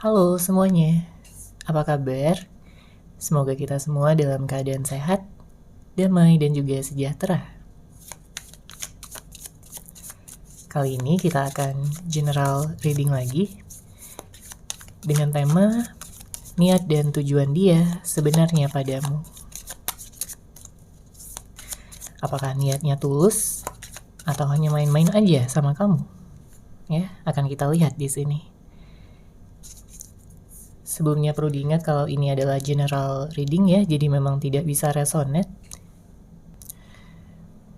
Halo semuanya, apa kabar? Semoga kita semua dalam keadaan sehat, damai, dan juga sejahtera. Kali ini kita akan general reading lagi dengan tema niat dan tujuan dia sebenarnya padamu. Apakah niatnya tulus atau hanya main-main aja sama kamu? Ya, akan kita lihat di sini. Sebelumnya perlu diingat kalau ini adalah general reading ya, jadi memang tidak bisa resonate.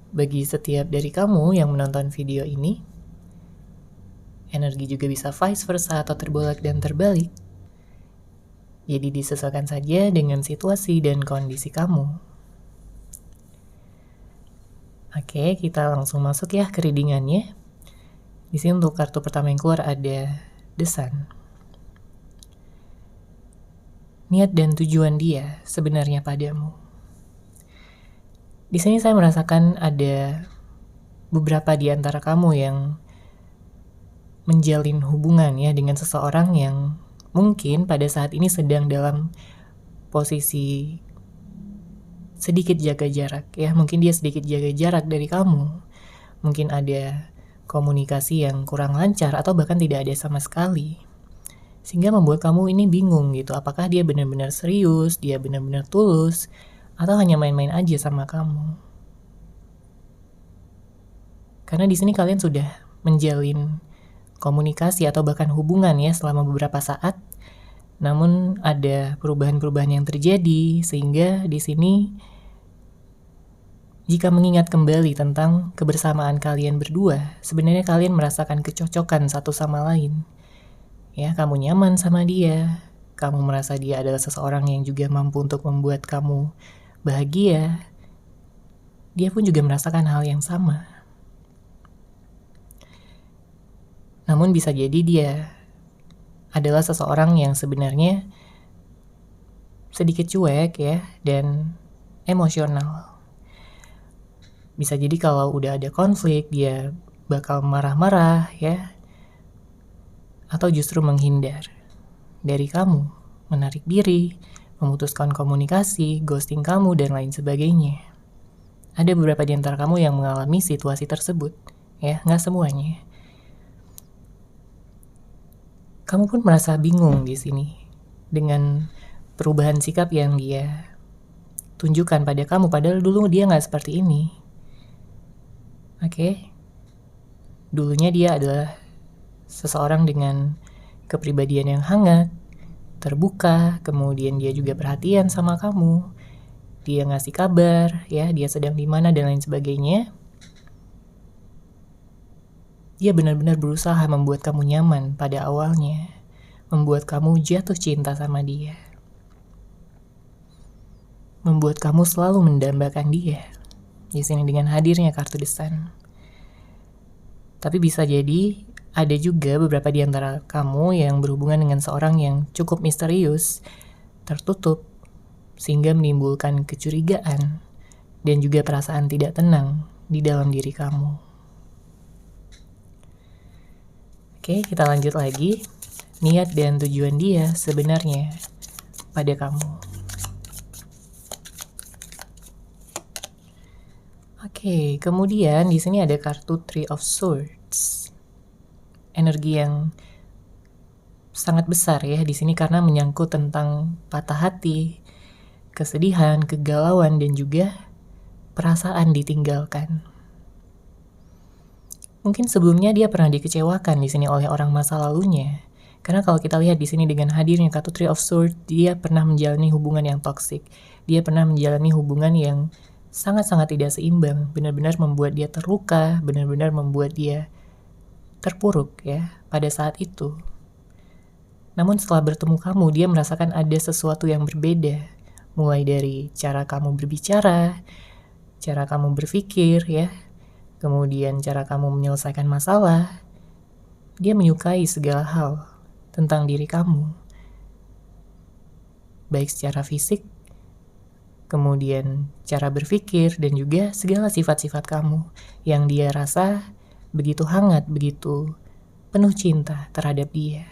Bagi setiap dari kamu yang menonton video ini, energi juga bisa vice versa atau terbolak dan terbalik. Jadi disesuaikan saja dengan situasi dan kondisi kamu. Oke, kita langsung masuk ya ke readingannya. Di sini untuk kartu pertama yang keluar ada The Sun. Niat dan tujuan dia sebenarnya padamu. Di sini saya merasakan ada beberapa di antara kamu yang menjalin hubungan ya dengan seseorang yang mungkin pada saat ini sedang dalam posisi sedikit jaga jarak ya. Mungkin dia sedikit jaga jarak dari kamu. Mungkin ada komunikasi yang kurang lancar atau bahkan tidak ada sama sekali. Sehingga membuat kamu ini bingung gitu, apakah dia benar-benar serius, dia benar-benar tulus, atau hanya main-main aja sama kamu. Karena di sini kalian sudah menjalin komunikasi atau bahkan hubungan ya selama beberapa saat. Namun ada perubahan-perubahan yang terjadi sehingga di sini jika mengingat kembali tentang kebersamaan kalian berdua, sebenarnya kalian merasakan kecocokan satu sama lain. Ya, kamu nyaman sama dia, kamu merasa dia adalah seseorang yang juga mampu untuk membuat kamu bahagia. Dia pun juga merasakan hal yang sama. Namun bisa jadi dia adalah seseorang yang sebenarnya sedikit cuek ya, dan emosional. Bisa jadi kalau udah ada konflik, dia bakal marah-marah ya, atau justru menghindar dari kamu, menarik diri, memutuskan komunikasi, ghosting kamu, dan lain sebagainya. Ada beberapa di antara kamu yang mengalami situasi tersebut, ya, nggak semuanya. Kamu pun merasa bingung di sini dengan perubahan sikap yang dia tunjukkan pada kamu, padahal dulu dia nggak seperti ini. Oke? Dulunya dia adalah seseorang dengan kepribadian yang hangat, terbuka, kemudian dia juga perhatian sama kamu, dia ngasih kabar, ya, dia sedang di mana dan lain sebagainya. Dia benar-benar berusaha membuat kamu nyaman pada awalnya, membuat kamu jatuh cinta sama dia, membuat kamu selalu mendambakan dia. Di sini dengan hadirnya kartu The Sun. Tapi bisa jadi ada juga beberapa di antara kamu yang berhubungan dengan seorang yang cukup misterius, tertutup, sehingga menimbulkan kecurigaan dan juga perasaan tidak tenang di dalam diri kamu. Oke, kita lanjut lagi. Niat dan tujuan dia sebenarnya pada kamu. Oke, kemudian di sini ada kartu Three of Swords. Energi yang sangat besar ya di sini karena menyangkut tentang patah hati, kesedihan, kegalauan, dan juga perasaan ditinggalkan. Mungkin sebelumnya dia pernah dikecewakan di sini oleh orang masa lalunya. Karena kalau kita lihat di sini dengan hadirnya kartu Three of Swords, dia pernah menjalani hubungan yang toksik. Dia pernah menjalani hubungan yang sangat-sangat tidak seimbang, benar-benar membuat dia terluka, benar-benar membuat dia terpuruk ya pada saat itu. Namun setelah bertemu kamu, dia merasakan ada sesuatu yang berbeda. Mulai dari cara kamu berbicara, cara kamu berpikir ya, kemudian cara kamu menyelesaikan masalah. Dia menyukai segala hal tentang diri kamu. Baik secara fisik, kemudian cara berpikir, dan juga segala sifat-sifat kamu yang dia rasa begitu hangat, begitu penuh cinta terhadap dia.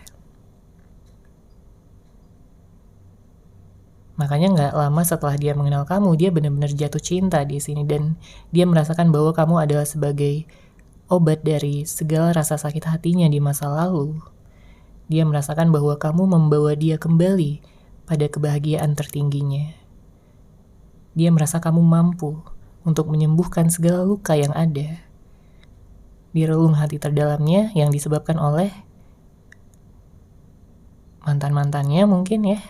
Makanya nggak lama setelah dia mengenal kamu, dia benar-benar jatuh cinta di sini dan dia merasakan bahwa kamu adalah sebagai obat dari segala rasa sakit hatinya di masa lalu. Dia merasakan bahwa kamu membawa dia kembali pada kebahagiaan tertingginya. Dia merasa kamu mampu untuk menyembuhkan segala luka yang ada di relung hati terdalamnya yang disebabkan oleh mantan-mantannya mungkin ya,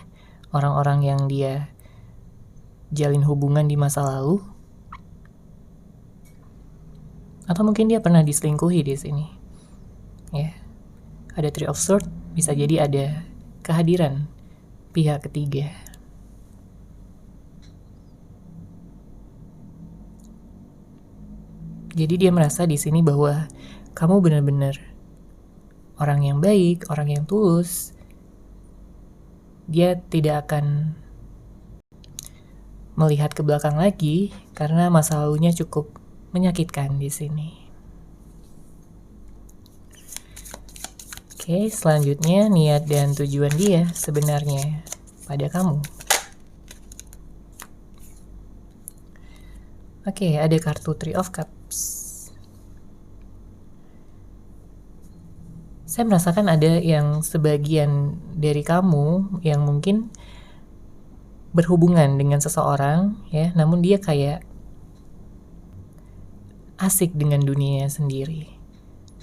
orang-orang yang dia jalin hubungan di masa lalu, atau mungkin dia pernah diselingkuhi di sini. Ya, ada Three of Swords, bisa jadi ada kehadiran pihak ketiga. Jadi dia merasa di sini bahwa kamu benar-benar orang yang baik, orang yang tulus. Dia tidak akan melihat ke belakang lagi karena masa lalunya cukup menyakitkan di sini. Oke, selanjutnya niat dan tujuan dia sebenarnya pada kamu. Oke, ada kartu Three of Cups. Saya merasakan ada yang sebagian dari kamu yang mungkin berhubungan dengan seseorang ya, namun dia kayak asik dengan dunianya sendiri.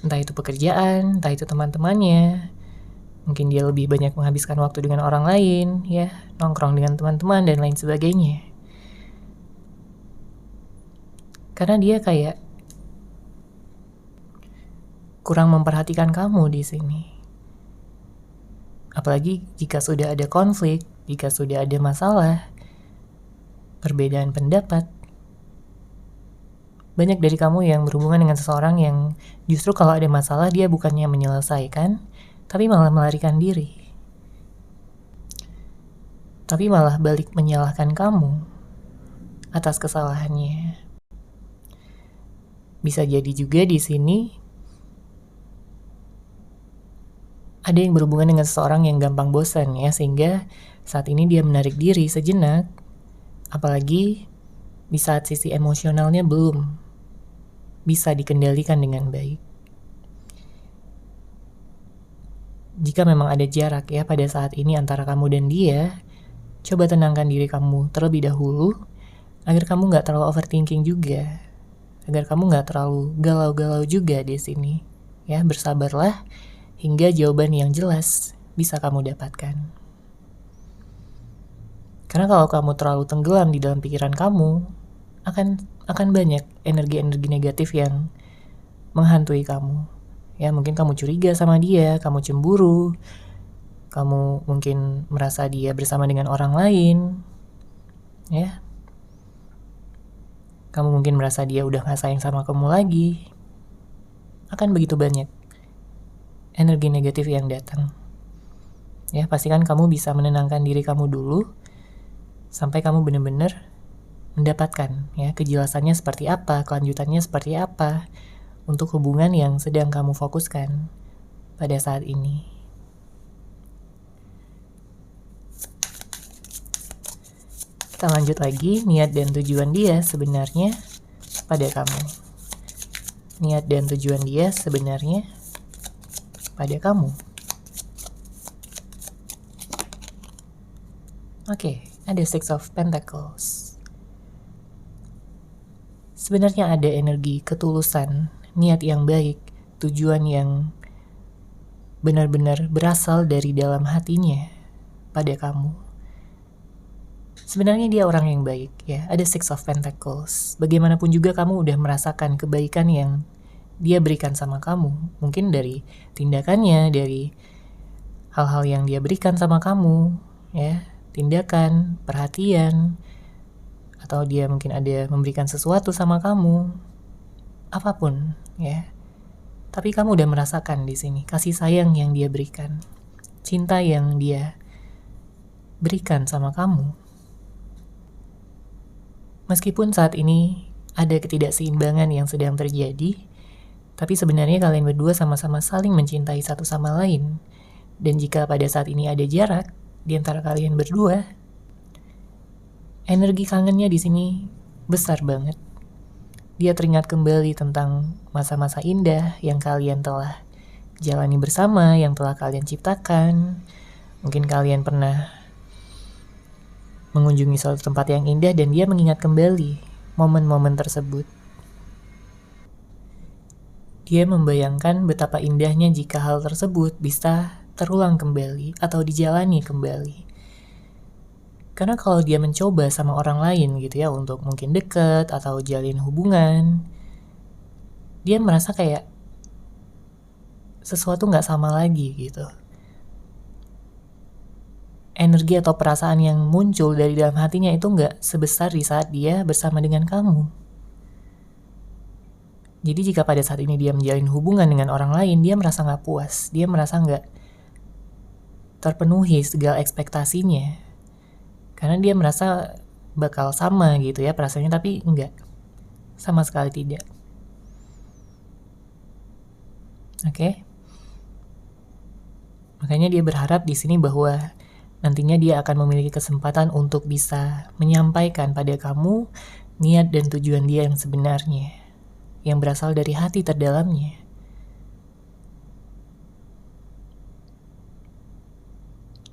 Entah itu pekerjaan, entah itu teman-temannya. Mungkin dia lebih banyak menghabiskan waktu dengan orang lain ya, nongkrong dengan teman-teman dan lain sebagainya. Karena dia kayak kurang memperhatikan kamu di sini. Apalagi jika sudah ada konflik, jika sudah ada masalah, perbedaan pendapat. Banyak dari kamu yang berhubungan dengan seseorang yang justru kalau ada masalah dia bukannya menyelesaikan, tapi malah melarikan diri. Tapi malah balik menyalahkan kamu atas kesalahannya. Bisa jadi juga di sini ada yang berhubungan dengan seseorang yang gampang bosan ya, sehingga saat ini dia menarik diri sejenak, apalagi di saat sisi emosionalnya belum bisa dikendalikan dengan baik. Jika memang ada jarak ya pada saat ini antara kamu dan dia, coba tenangkan diri kamu terlebih dahulu, agar kamu gak terlalu overthinking juga, agar kamu gak terlalu galau-galau juga di sini. Ya, bersabarlah hingga jawaban yang jelas bisa kamu dapatkan. Karena kalau kamu terlalu tenggelam di dalam pikiran kamu, akan banyak energi-energi negatif yang menghantui kamu. Ya, mungkin kamu curiga sama dia, kamu cemburu, kamu mungkin merasa dia bersama dengan orang lain. Ya. Kamu mungkin merasa dia udah gak sayang sama kamu lagi. Akan begitu banyak energi negatif yang datang. Ya, pastikan kamu bisa menenangkan diri kamu dulu sampai kamu benar-benar mendapatkan ya kejelasannya seperti apa, kelanjutannya seperti apa untuk hubungan yang sedang kamu fokuskan pada saat ini. Kita lanjut lagi, niat dan tujuan dia sebenarnya pada kamu. Niat dan tujuan dia sebenarnya pada kamu. Oke, ada Six of Pentacles. Sebenarnya ada energi ketulusan, niat yang baik, tujuan yang benar-benar berasal dari dalam hatinya pada kamu. Sebenarnya dia orang yang baik ya, ada Six of Pentacles. Bagaimanapun juga kamu udah merasakan kebaikan yang dia berikan sama kamu. Mungkin dari tindakannya, dari hal-hal yang dia berikan sama kamu ya, tindakan, perhatian, atau dia mungkin ada memberikan sesuatu sama kamu, apapun ya. Tapi kamu udah merasakan di sini kasih sayang yang dia berikan, cinta yang dia berikan sama kamu. Meskipun saat ini ada ketidakseimbangan yang sedang terjadi, tapi sebenarnya kalian berdua sama-sama saling mencintai satu sama lain. Dan jika pada saat ini ada jarak di antara kalian berdua, Energi kangennya di sini besar banget. Dia teringat kembali tentang masa-masa indah yang kalian telah jalani bersama, yang telah kalian ciptakan. Mungkin kalian pernah mengunjungi suatu tempat yang indah dan dia mengingat kembali momen-momen tersebut. Dia membayangkan betapa indahnya jika hal tersebut bisa terulang kembali atau dijalani kembali. Karena kalau dia mencoba sama orang lain gitu ya untuk mungkin deket atau jalin hubungan, dia merasa kayak sesuatu gak sama lagi gitu. Energi atau perasaan yang muncul dari dalam hatinya itu gak sebesar di saat dia bersama dengan kamu. Jadi jika pada saat ini dia menjalin hubungan dengan orang lain, dia merasa gak puas, dia merasa gak terpenuhi segala ekspektasinya. Karena dia merasa bakal sama gitu ya perasaannya, tapi enggak. Sama sekali tidak. Oke? Makanya dia berharap di sini bahwa nantinya dia akan memiliki kesempatan untuk bisa menyampaikan pada kamu niat dan tujuan dia yang sebenarnya, yang berasal dari hati terdalamnya.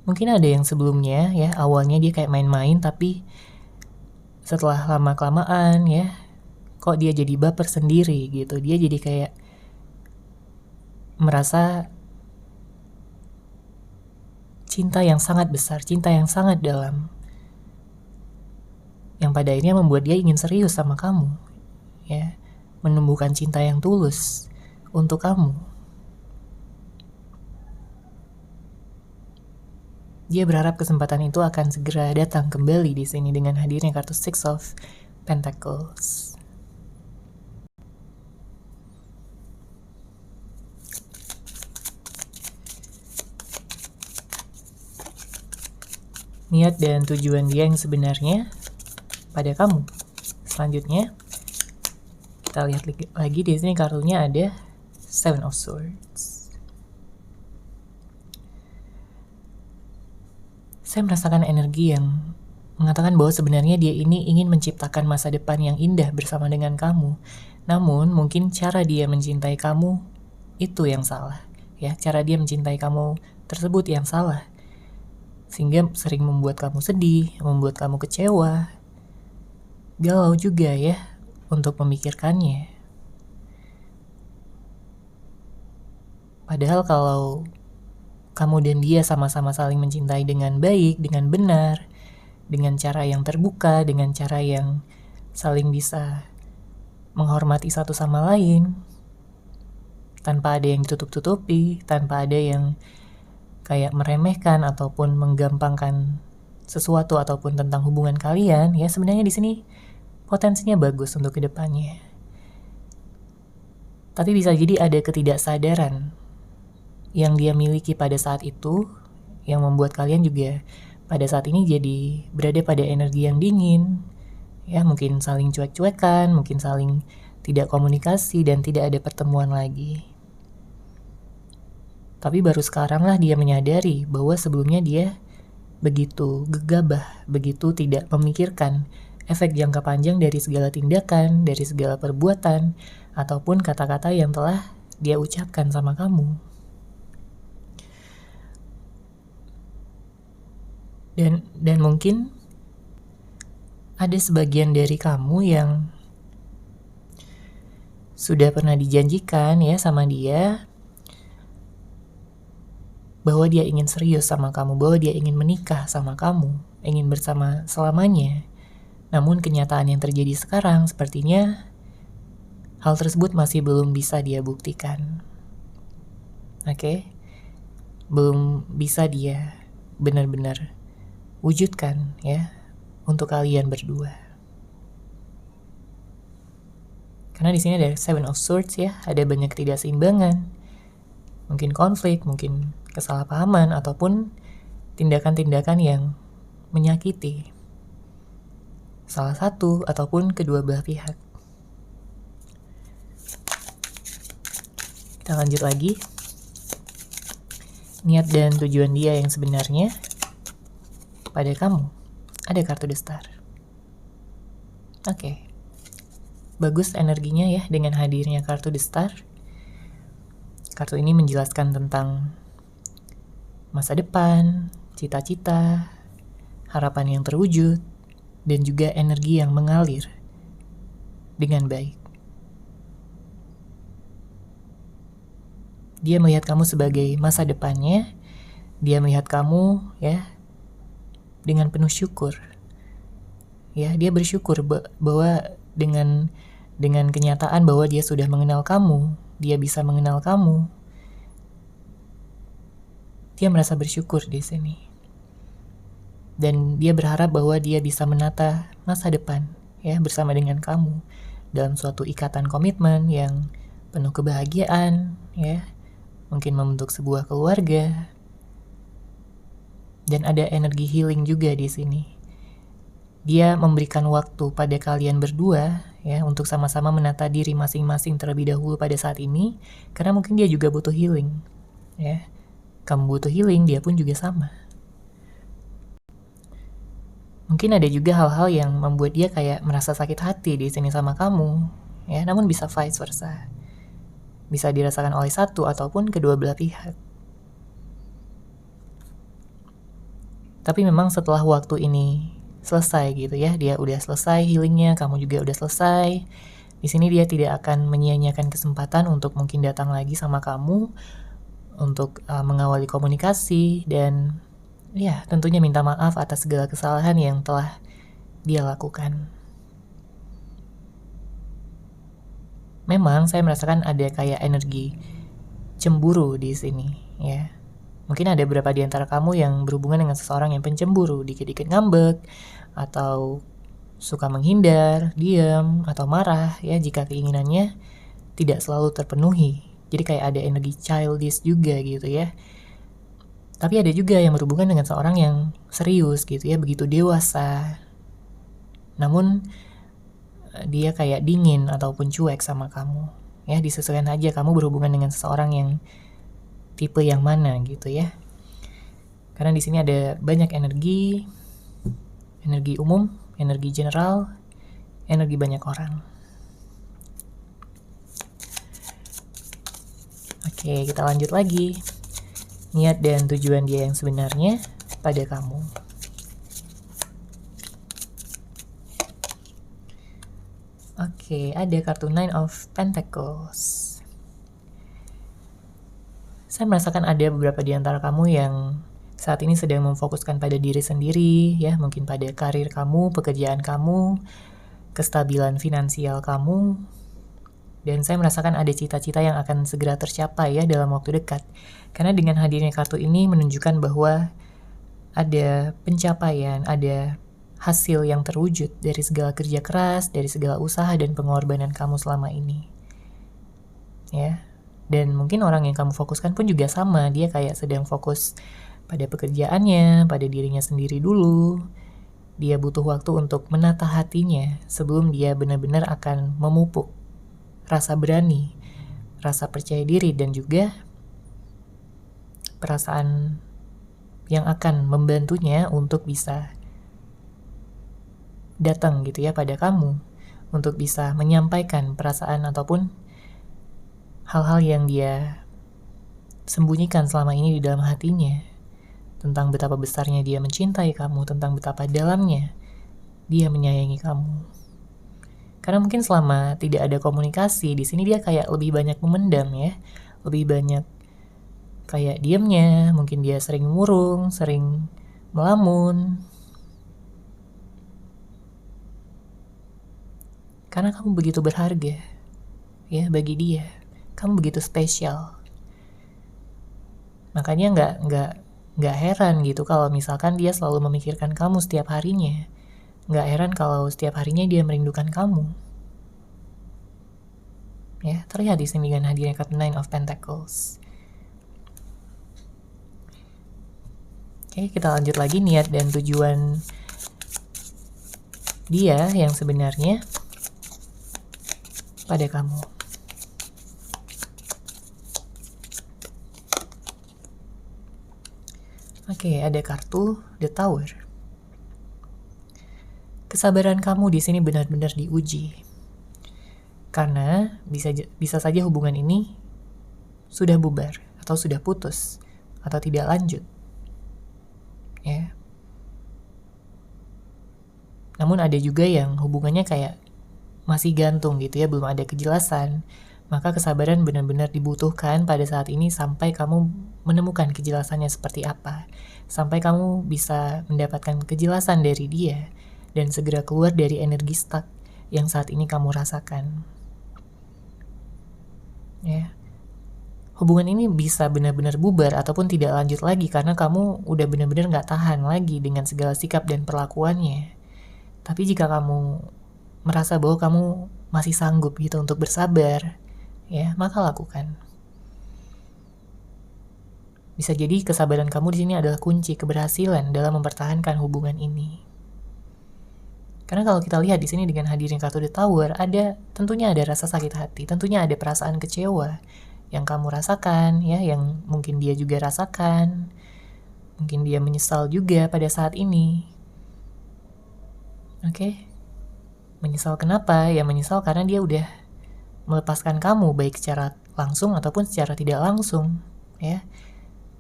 Mungkin ada yang sebelumnya ya, awalnya dia kayak main-main, tapi setelah lama-kelamaan ya, kok dia jadi baper sendiri gitu. Dia jadi kayak merasa cinta yang sangat besar, cinta yang sangat dalam, yang pada akhirnya membuat dia ingin serius sama kamu ya, menumbuhkan cinta yang tulus untuk kamu. Dia berharap kesempatan itu akan segera datang kembali di sini dengan hadirnya kartu Six of Pentacles. Niat dan tujuan dia yang sebenarnya pada kamu. Selanjutnya, kita lihat lagi di sini kartunya ada Seven of Swords. Saya merasakan energi yang mengatakan bahwa sebenarnya dia ini ingin menciptakan masa depan yang indah bersama dengan kamu. Namun mungkin cara dia mencintai kamu itu yang salah. Ya, cara dia mencintai kamu tersebut yang salah. Sehingga sering membuat kamu sedih, membuat kamu kecewa. Galau juga ya untuk memikirkannya. Padahal kalau kamu dan dia sama-sama saling mencintai dengan baik, dengan benar, dengan cara yang terbuka, dengan cara yang saling bisa menghormati satu sama lain, tanpa ada yang ditutup-tutupi, tanpa ada yang kayak meremehkan ataupun menggampangkan sesuatu ataupun tentang hubungan kalian, ya sebenarnya di sini potensinya bagus untuk kedepannya. Tapi bisa jadi ada ketidaksadaran yang dia miliki pada saat itu, yang membuat kalian juga pada saat ini jadi berada pada energi yang dingin, ya mungkin saling cuek-cuekan, mungkin saling tidak komunikasi dan tidak ada pertemuan lagi. Tapi baru sekarang lah dia menyadari bahwa sebelumnya dia begitu gegabah, begitu tidak memikirkan efek jangka panjang dari segala tindakan, dari segala perbuatan, ataupun kata-kata yang telah dia ucapkan sama kamu. Dan mungkin ada sebagian dari kamu yang sudah pernah dijanjikan ya sama dia bahwa dia ingin serius sama kamu, bahwa dia ingin menikah sama kamu, ingin bersama selamanya. Namun kenyataan yang terjadi sekarang sepertinya hal tersebut masih belum bisa dia buktikan. Oke? Belum bisa dia benar-benar wujudkan ya untuk kalian berdua. Karena di sini ada Seven of Swords ya, ada banyak ketidakseimbangan, mungkin konflik, mungkin kesalahpahaman ataupun tindakan-tindakan yang menyakiti salah satu ataupun kedua belah pihak. Kita lanjut lagi. Niat dan tujuan dia yang sebenarnya pada kamu. Ada kartu The Star. Oke. Bagus energinya ya dengan hadirnya kartu The Star. Kartu ini menjelaskan tentang masa depan, cita-cita, harapan yang terwujud, dan juga energi yang mengalir dengan baik. Dia melihat kamu sebagai masa depannya, dia melihat kamu ya dengan penuh syukur. Ya, dia bersyukur bahwa dengan kenyataan bahwa dia sudah mengenal kamu, dia bisa mengenal kamu. Dia merasa bersyukur di sini. Dan dia berharap bahwa dia bisa menata masa depan ya bersama dengan kamu dalam suatu ikatan komitmen yang penuh kebahagiaan ya. Mungkin membentuk sebuah keluarga. Dan ada energi healing juga di sini. Dia memberikan waktu pada kalian berdua ya untuk sama-sama menata diri masing-masing terlebih dahulu pada saat ini, karena mungkin dia juga butuh healing ya. Kamu butuh healing, dia pun juga sama. Mungkin ada juga hal-hal yang membuat dia kayak merasa sakit hati di sini sama kamu ya, namun bisa vice versa. Bisa dirasakan oleh satu ataupun kedua belah pihak. Tapi memang setelah waktu ini selesai gitu ya, dia udah selesai healingnya, kamu juga udah selesai. Di sini dia tidak akan menyia-nyiakan kesempatan untuk mungkin datang lagi sama kamu untuk mengawali komunikasi dan ya tentunya minta maaf atas segala kesalahan yang telah dia lakukan. Memang saya merasakan ada kayak energi cemburu di sini ya. Mungkin ada beberapa di antara kamu yang berhubungan dengan seseorang yang pencemburu, dikit-dikit ngambek, atau suka menghindar, diam, atau marah ya jika keinginannya tidak selalu terpenuhi. Jadi kayak ada energi childish juga gitu ya. Tapi ada juga yang berhubungan dengan seorang yang serius gitu ya, begitu dewasa. Namun dia kayak dingin ataupun cuek sama kamu. Ya, disesuaikan aja kamu berhubungan dengan seseorang yang tipe yang mana gitu ya. Karena di sini ada banyak energi umum, energi general, energi banyak orang. Oke, kita lanjut lagi. Niat dan tujuan dia yang sebenarnya pada kamu. Oke, ada kartu Nine of Pentacles. Saya merasakan ada beberapa di antara kamu yang saat ini sedang memfokuskan pada diri sendiri, ya, mungkin pada karir kamu, pekerjaan kamu, kestabilan finansial kamu, dan saya merasakan ada cita-cita yang akan segera tercapai ya dalam waktu dekat. Karena dengan hadirnya kartu ini menunjukkan bahwa ada pencapaian, ada hasil yang terwujud dari segala kerja keras, dari segala usaha dan pengorbanan kamu selama ini. Ya. Dan mungkin orang yang kamu fokuskan pun juga sama, dia kayak sedang fokus pada pekerjaannya, pada dirinya sendiri dulu. Dia butuh waktu untuk menata hatinya sebelum dia benar-benar akan memupuk rasa berani, rasa percaya diri, dan juga perasaan yang akan membantunya untuk bisa datang gitu ya pada kamu, untuk bisa menyampaikan perasaan ataupun hal-hal yang dia sembunyikan selama ini di dalam hatinya, tentang betapa besarnya dia mencintai kamu, tentang betapa dalamnya dia menyayangi kamu. Karena mungkin selama tidak ada komunikasi, di sini dia kayak lebih banyak memendam ya, lebih banyak kayak diamnya, mungkin dia sering murung, sering melamun. Karena kamu begitu berharga ya bagi dia, kamu begitu spesial. Makanya nggak heran gitu kalau misalkan dia selalu memikirkan kamu setiap harinya. Nggak heran kalau setiap harinya dia merindukan kamu. Ya, terlihat di sini dengan hadirnya kartu Nine of Pentacles. Oke, kita lanjut lagi niat dan tujuan dia yang sebenarnya pada kamu. Oke, ada kartu The Tower. kesabaran kamu di sini benar-benar diuji. Karena bisa saja hubungan ini sudah bubar atau sudah putus atau tidak lanjut. Ya. Namun ada juga yang hubungannya kayak masih gantung gitu ya, belum ada kejelasan. Maka kesabaran benar-benar dibutuhkan pada saat ini sampai kamu menemukan kejelasannya seperti apa. Sampai kamu bisa mendapatkan kejelasan dari dia dan segera keluar dari energi stuck yang saat ini kamu rasakan. Ya. Hubungan ini bisa benar-benar bubar ataupun tidak lanjut lagi karena kamu udah benar-benar gak tahan lagi dengan segala sikap dan perlakuannya. Tapi jika kamu merasa bahwa kamu masih sanggup gitu untuk bersabar, ya, maka lakukan. Bisa jadi kesabaran kamu di sini adalah kunci keberhasilan dalam mempertahankan hubungan ini. Karena kalau kita lihat di sini dengan hadirnya kartu The Tower, tentunya ada rasa sakit hati, tentunya ada perasaan kecewa yang kamu rasakan, ya, yang mungkin dia juga rasakan. Mungkin dia menyesal juga pada saat ini. Oke? Menyesal kenapa? Ya menyesal karena dia udah melepaskan kamu, baik secara langsung ataupun secara tidak langsung, ya.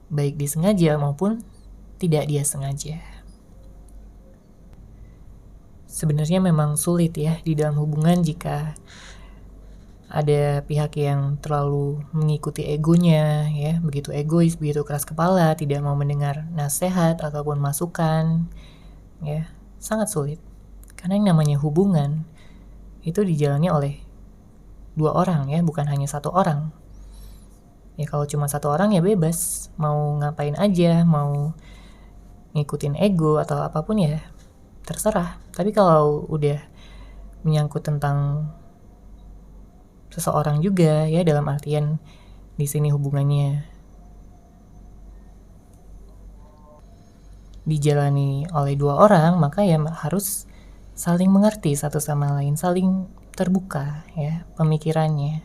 Baik disengaja maupun tidak dia sengaja. Sebenarnya memang sulit ya di dalam hubungan jika ada pihak yang terlalu mengikuti egonya, ya, begitu egois, begitu keras kepala, tidak mau mendengar nasihat ataupun masukan, ya, sangat sulit. Karena yang namanya hubungan itu dijalani oleh dua orang, ya, bukan hanya satu orang. Ya kalau cuma satu orang ya bebas, mau ngapain aja, mau ngikutin ego atau apapun ya terserah. Tapi kalau udah menyangkut tentang seseorang juga, ya, dalam artian di sini hubungannya dijalani oleh dua orang, maka ya harus saling mengerti satu sama lain, saling terbuka, ya, pemikirannya.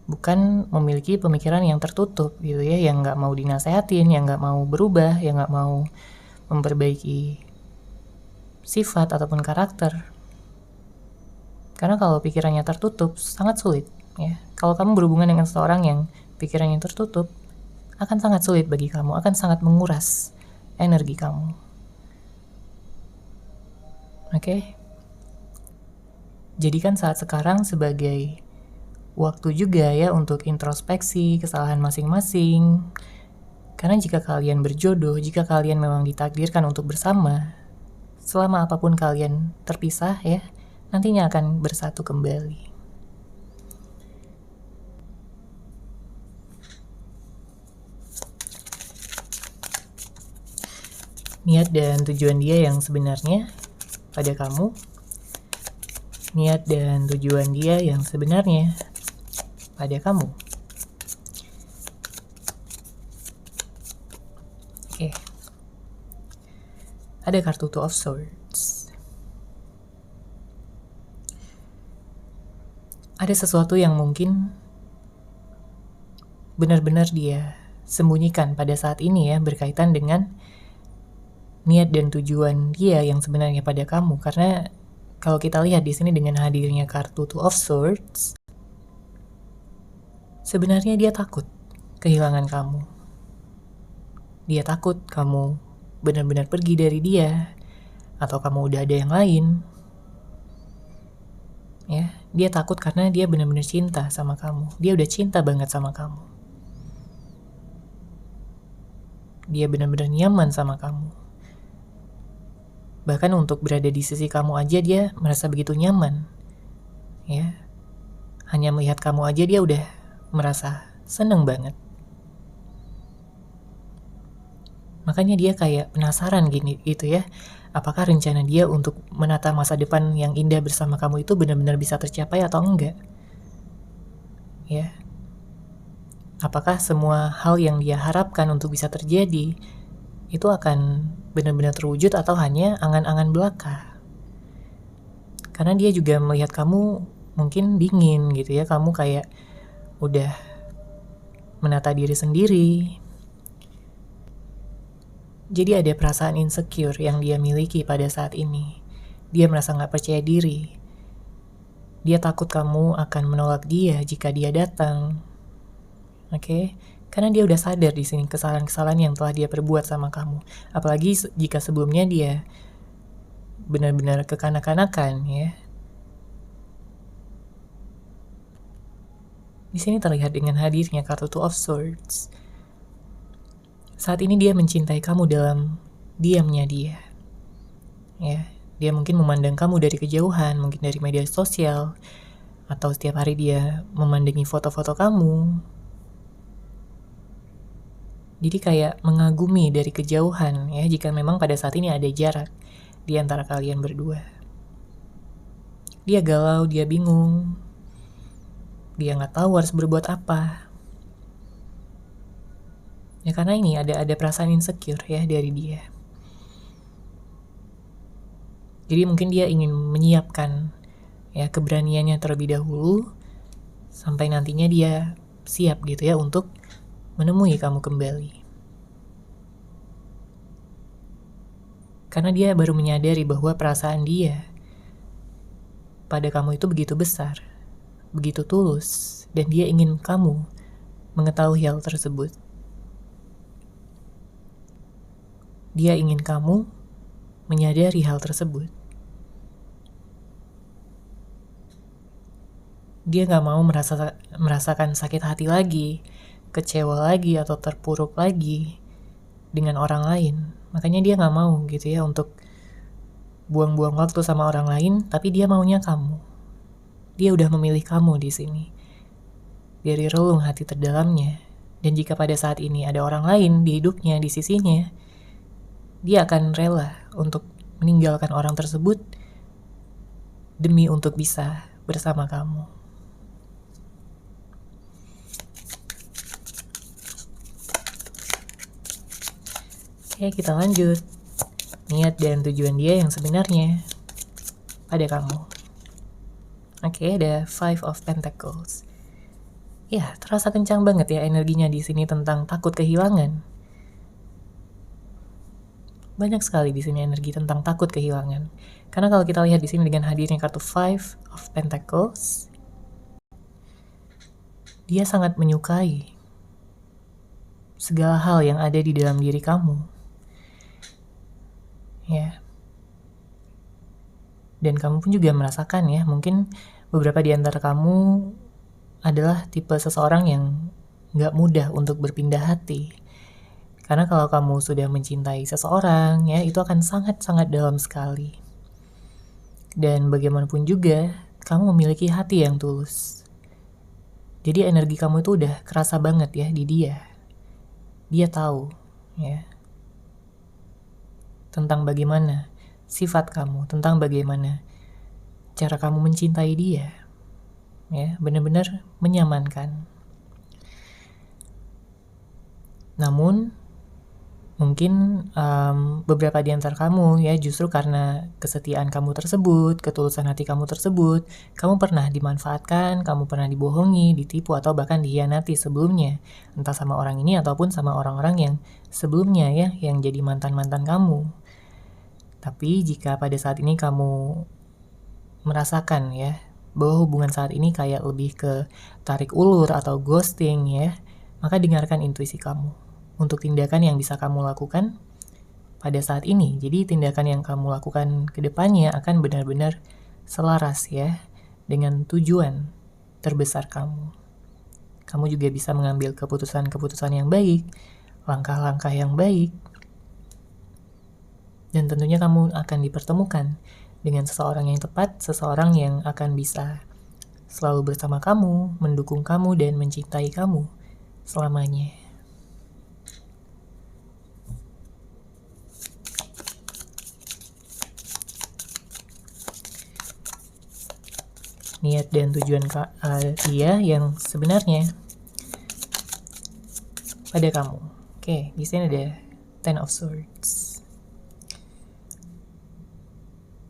Bukan memiliki pemikiran yang tertutup gitu ya, yang nggak mau dinasehatin, yang nggak mau berubah, yang nggak mau memperbaiki sifat ataupun karakter. Karena kalau pikirannya tertutup, sangat sulit, ya. Kalau kamu berhubungan dengan seseorang yang pikirannya tertutup, akan sangat sulit bagi kamu, akan sangat menguras energi kamu. Oke? Jadikan saat sekarang sebagai waktu juga ya untuk introspeksi kesalahan masing-masing. Karena jika kalian berjodoh, jika kalian memang ditakdirkan untuk bersama, selama apapun kalian terpisah ya, nantinya akan bersatu kembali. Niat dan tujuan dia yang sebenarnya pada kamu. Niat dan tujuan dia yang sebenarnya pada kamu. Oke. Ada kartu Two of Swords. Ada sesuatu yang mungkin benar-benar dia sembunyikan pada saat ini ya, berkaitan dengan niat dan tujuan dia yang sebenarnya pada kamu. Karena kalau kita lihat di sini dengan hadirnya kartu Two of Swords, sebenarnya dia takut kehilangan kamu. Dia takut kamu benar-benar pergi dari dia, atau kamu udah ada yang lain. Ya, dia takut karena dia benar-benar cinta sama kamu. Dia udah cinta banget sama kamu. Dia benar-benar nyaman sama kamu. Bahkan untuk berada di sisi kamu aja dia merasa begitu nyaman. Ya. Hanya melihat kamu aja dia udah merasa seneng banget. Makanya dia kayak penasaran gini gitu ya. Apakah rencana dia untuk menata masa depan yang indah bersama kamu itu benar-benar bisa tercapai atau enggak? Ya. Apakah semua hal yang dia harapkan untuk bisa terjadi itu akan benar-benar terwujud atau hanya angan-angan belaka? Karena dia juga melihat kamu mungkin dingin gitu ya, kamu kayak udah menata diri sendiri, Jadi ada perasaan insecure yang dia miliki pada saat ini. Dia merasa gak percaya diri. Dia takut kamu akan menolak dia jika dia datang. Oke? Karena dia udah sadar di sini kesalahan-kesalahan yang telah dia perbuat sama kamu. Apalagi jika sebelumnya dia benar-benar kekanak-kanakan, ya. Di sini terlihat dengan hadirnya kartu Two of Swords. Saat ini dia mencintai kamu dalam diamnya dia. Ya, dia mungkin memandang kamu dari kejauhan, mungkin dari media sosial, atau setiap hari dia memandangi foto-foto kamu. Jadi kayak mengagumi dari kejauhan, ya, jika memang pada saat ini ada jarak di antara kalian berdua. Dia galau, dia bingung, dia nggak tahu harus berbuat apa. Ya karena ini ada perasaan insecure ya dari dia. Jadi mungkin dia ingin menyiapkan ya keberaniannya terlebih dahulu sampai nantinya dia siap gitu ya untuk menemui kamu kembali. Karena dia baru menyadari bahwa perasaan dia pada kamu itu begitu besar, begitu tulus, dan dia ingin kamu mengetahui hal tersebut. Dia ingin kamu menyadari hal tersebut. Dia gak mau merasakan sakit hati lagi, kecewa lagi, atau terpuruk lagi dengan orang lain. Makanya dia gak mau gitu ya untuk buang-buang waktu sama orang lain, tapi dia maunya kamu. Dia udah memilih kamu di sini dari relung hati terdalamnya. Dan jika pada saat ini ada orang lain di hidupnya, di sisinya, dia akan rela untuk meninggalkan orang tersebut demi untuk bisa bersama kamu. Oke, kita lanjut. Niat dan tujuan dia yang sebenarnya pada kamu. Oke, ada Five of Pentacles. Ya, terasa kencang banget ya energinya di sini tentang takut kehilangan. Banyak sekali di sini energi tentang takut kehilangan. Karena kalau kita lihat di sini dengan hadirnya kartu Five of Pentacles, dia sangat menyukai segala hal yang ada di dalam diri kamu. Ya. Dan kamu pun juga merasakan ya, mungkin beberapa di antara kamu adalah tipe seseorang yang gak mudah untuk berpindah hati. Karena kalau kamu sudah mencintai seseorang, ya itu akan sangat-sangat dalam sekali. Dan bagaimanapun juga, kamu memiliki hati yang tulus. Jadi energi kamu itu udah kerasa banget ya di dia. Dia tahu, ya, tentang bagaimana sifat kamu, tentang bagaimana cara kamu mencintai dia. Ya, benar-benar menyamankan. Namun mungkin beberapa di antara kamu ya justru karena kesetiaan kamu tersebut, ketulusan hati kamu tersebut, kamu pernah dimanfaatkan, kamu pernah dibohongi, ditipu, atau bahkan dikhianati sebelumnya. Entah sama orang ini ataupun sama orang-orang yang sebelumnya ya, yang jadi mantan-mantan kamu. Tapi jika pada saat ini kamu merasakan ya, bahwa hubungan saat ini kayak lebih ke tarik ulur atau ghosting ya, maka dengarkan intuisi kamu untuk tindakan yang bisa kamu lakukan pada saat ini. Jadi tindakan yang kamu lakukan ke depannya akan benar-benar selaras ya dengan tujuan terbesar kamu. Kamu juga bisa mengambil keputusan-keputusan yang baik, langkah-langkah yang baik. Dan tentunya kamu akan dipertemukan dengan seseorang yang tepat, seseorang yang akan bisa selalu bersama kamu, mendukung kamu, dan mencintai kamu selamanya. Niat dan tujuan dia yang sebenarnya pada kamu. Oke, di sini ada Ten of Swords.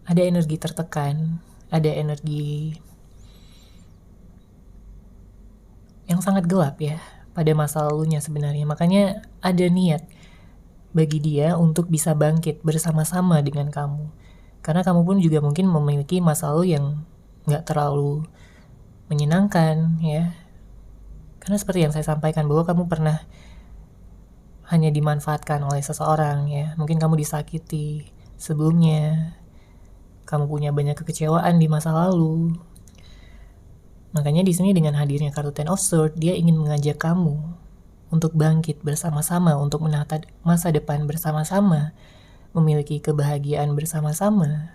Ada energi tertekan, ada energi yang sangat gelap ya pada masa lalunya sebenarnya. Makanya ada niat bagi dia untuk bisa bangkit bersama-sama dengan kamu. Karena kamu pun juga mungkin memiliki masa lalu yang gak terlalu menyenangkan ya. Karena seperti yang saya sampaikan bahwa kamu pernah hanya dimanfaatkan oleh seseorang ya. Mungkin kamu disakiti sebelumnya. Kamu punya banyak kekecewaan di masa lalu. Makanya di sini dengan hadirnya kartu Ten of Swords, dia ingin mengajak kamu untuk bangkit bersama-sama, untuk menata masa depan bersama-sama, memiliki kebahagiaan bersama-sama.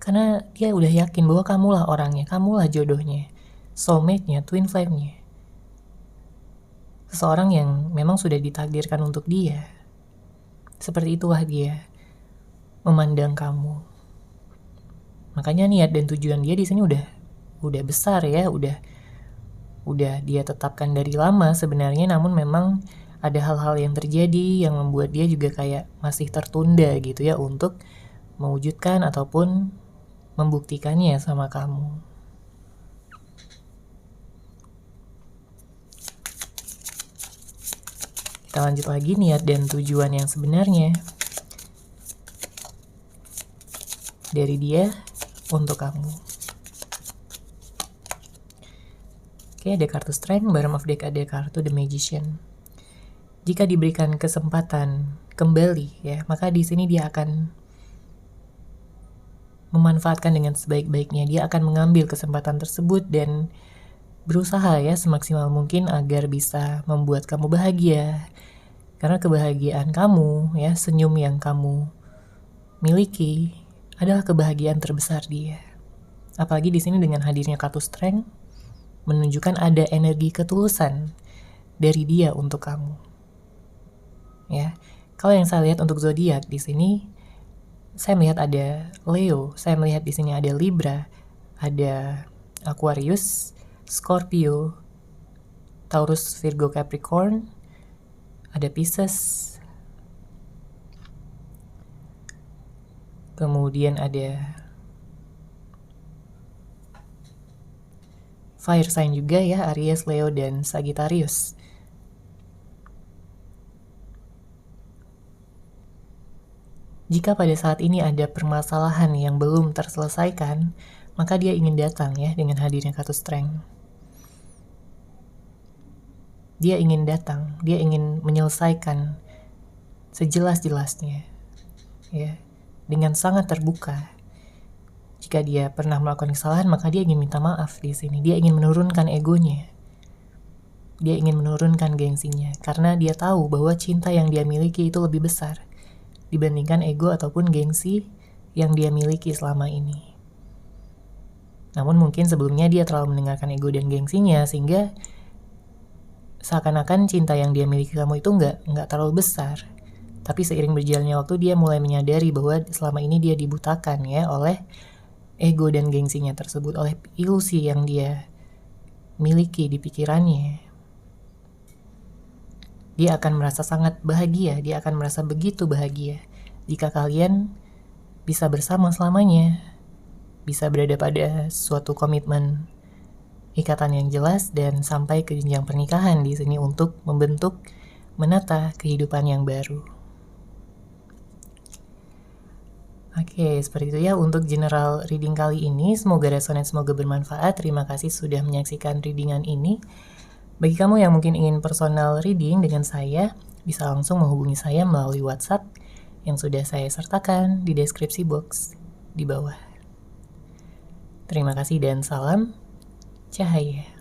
Karena dia udah yakin bahwa kamulah orangnya, kamulah jodohnya, soulmate-nya, twin flame-nya. Seseorang yang memang sudah ditakdirkan untuk dia. Seperti itulah dia memandang kamu. Makanya niat dan tujuan dia di sini udah besar ya, udah dia tetapkan dari lama sebenarnya, namun memang ada hal-hal yang terjadi yang membuat dia juga kayak masih tertunda gitu ya untuk mewujudkan ataupun membuktikannya sama kamu. Kita lanjut lagi niat dan tujuan yang sebenarnya dari dia untuk kamu. Oke, ada kartu Strength, bottom of deck ada kartu The Magician. Jika diberikan kesempatan kembali ya, maka di sini dia akan memanfaatkan dengan sebaik-baiknya. Dia akan mengambil kesempatan tersebut dan berusaha ya semaksimal mungkin agar bisa membuat kamu bahagia. Karena kebahagiaan kamu ya, senyum yang kamu miliki adalah kebahagiaan terbesar dia. Apalagi di sini dengan hadirnya kartu Strength menunjukkan ada energi ketulusan dari dia untuk kamu. Ya. Kalau yang saya lihat untuk zodiak di sini, saya melihat ada Leo, saya melihat di sini ada Libra, ada Aquarius, Scorpio, Taurus, Virgo, Capricorn, ada Pisces, kemudian ada fire sign juga ya, Aries, Leo, dan Sagittarius. Jika pada saat ini ada permasalahan yang belum terselesaikan, maka dia ingin datang ya dengan hadirnya kartu Strength. Dia ingin datang, dia ingin menyelesaikan sejelas-jelasnya ya, dengan sangat terbuka. Jika dia pernah melakukan kesalahan, maka dia ingin minta maaf di sini. Dia ingin menurunkan egonya. Dia ingin menurunkan gengsinya karena dia tahu bahwa cinta yang dia miliki itu lebih besar dibandingkan ego ataupun gengsi yang dia miliki selama ini. Namun mungkin sebelumnya dia terlalu mendengarkan ego dan gengsinya sehingga seakan-akan cinta yang dia miliki kamu itu nggak terlalu besar. Tapi seiring berjalannya waktu dia mulai menyadari bahwa selama ini dia dibutakan ya oleh ego dan gengsinya tersebut, oleh ilusi yang dia miliki di pikirannya. Dia akan merasa sangat bahagia, dia akan merasa begitu bahagia jika kalian bisa bersama selamanya, bisa berada pada suatu komitmen ikatan yang jelas dan sampai ke jenjang pernikahan di sini untuk membentuk, menata kehidupan yang baru. Oke, seperti itu ya untuk general reading kali ini. Semoga resonate, semoga bermanfaat. Terima kasih sudah menyaksikan readingan ini. Bagi kamu yang mungkin ingin personal reading dengan saya, bisa langsung menghubungi saya melalui WhatsApp yang sudah saya sertakan di deskripsi box di bawah. Terima kasih dan salam cahaya.